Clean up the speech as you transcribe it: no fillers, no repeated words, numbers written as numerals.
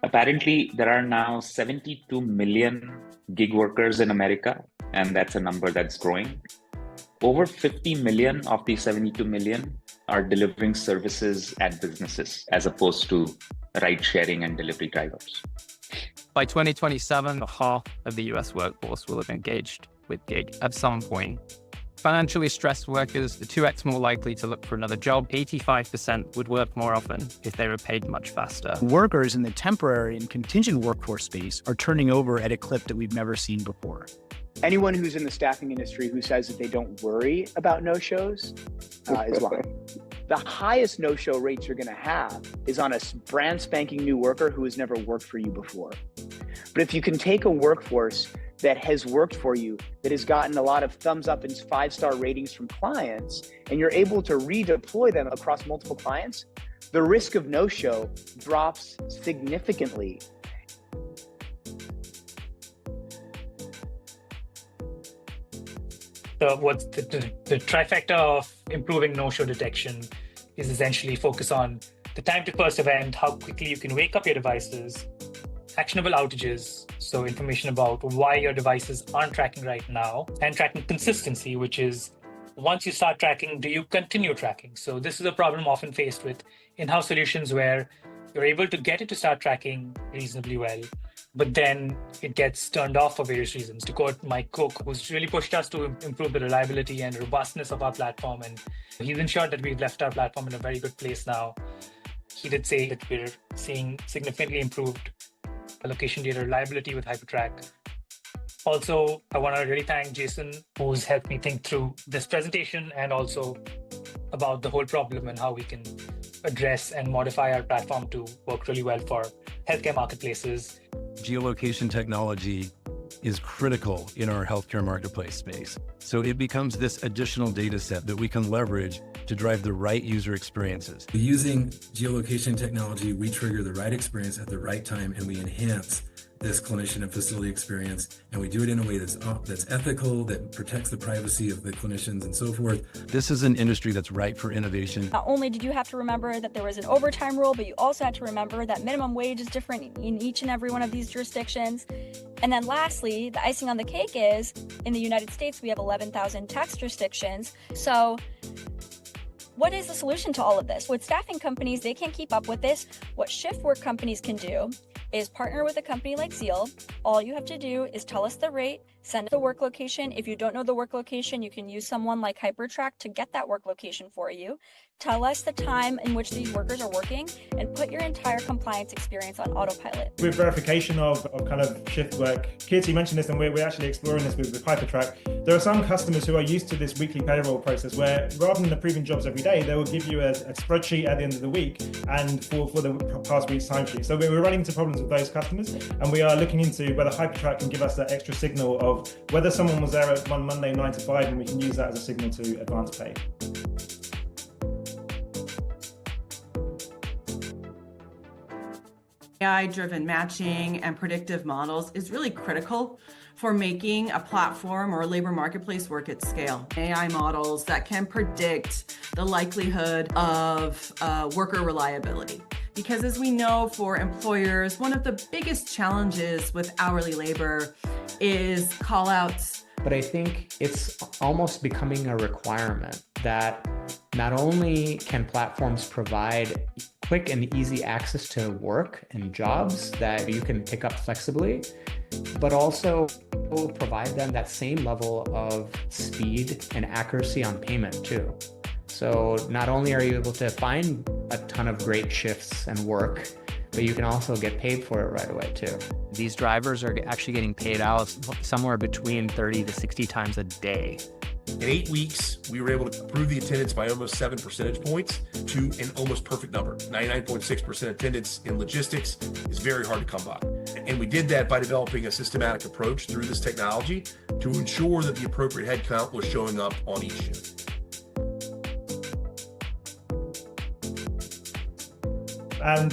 Apparently, there are now 72 million gig workers in America, and that's a number that's growing. Over 50 million of these 72 million are delivering services at businesses as opposed to ride sharing and delivery drivers. By 2027, half of the US workforce will have engaged with gig at some point. Financially stressed workers are 2x more likely to look for another job. 85% would work more often if they were paid much faster. Workers in the temporary and contingent workforce space are turning over at a clip that we've never seen before. Anyone who's in the staffing industry who says that they don't worry about no-shows is lying. The highest no-show rates you're going to have is on a brand spanking new worker who has never worked for you before. But if you can take a workforce that has worked for you, that has gotten a lot of thumbs up and 5-star ratings from clients, and you're able to redeploy them across multiple clients, the risk of no-show drops significantly. What's the trifecta of improving no-show detection is essentially focus on the time to first event, how quickly you can wake up your devices, actionable outages, so information about why your devices aren't tracking right now, and tracking consistency, which is once you start tracking, do you continue tracking? So this is a problem often faced with in-house solutions where you're able to get it to start tracking reasonably well, but then it gets turned off for various reasons. To quote Mike Cook, who's really pushed us to improve the reliability and robustness of our platform, and he's ensured that we've left our platform in a very good place now. He did say that we're seeing significantly improved location data reliability with HyperTrack. Also, I want to really thank Jason, who's helped me think through this presentation and also about the whole problem and how we can address and modify our platform to work really well for healthcare marketplaces. Geolocation technology is critical in our healthcare marketplace space. So it becomes this additional data set that we can leverage to drive the right user experiences. Using geolocation technology, we trigger the right experience at the right time, and we enhance this clinician and facility experience, and we do it in a way that's ethical, that protects the privacy of the clinicians and so forth. This is an industry that's ripe for innovation. Not only did you have to remember that there was an overtime rule, but you also had to remember that minimum wage is different in each and every one of these jurisdictions. And then lastly, the icing on the cake is, in the United States, we have 11,000 tax jurisdictions. So what is the solution to all of this? With staffing companies, they can't keep up with this. What shift work companies can do is partner with a company like Zeal. All you have to do is tell us the rate, send the work location. If you don't know the work location, you can use someone like HyperTrack to get that work location for you. Tell us the time in which these workers are working and put your entire compliance experience on autopilot. With verification of kind of shift work, Kirti mentioned this, and we're actually exploring this with HyperTrack. There are some customers who are used to this weekly payroll process where rather than approving jobs every day, they will give you a spreadsheet at the end of the week and for the past week's timesheet. So we're running into problems with those customers, and we are looking into whether HyperTrack can give us that extra signal of whether someone was there at one Monday 9 to 5, and we can use that as a signal to advance pay. AI-driven matching and predictive models is really critical for making a platform or a labor marketplace work at scale. AI models that can predict the likelihood of worker reliability. Because as we know, for employers, one of the biggest challenges with hourly labor is call-outs. But I think it's almost becoming a requirement that not only can platforms provide quick and easy access to work and jobs that you can pick up flexibly, but also provide them that same level of speed and accuracy on payment too. So not only are you able to find a ton of great shifts and work, but you can also get paid for it right away too. These drivers are actually getting paid out somewhere between 30 to 60 times a day. In 8 weeks, we were able to improve the attendance by almost 7 percentage points to an almost perfect number. 99.6% attendance in logistics is very hard to come by. And we did that by developing a systematic approach through this technology to ensure that the appropriate headcount was showing up on each shift. And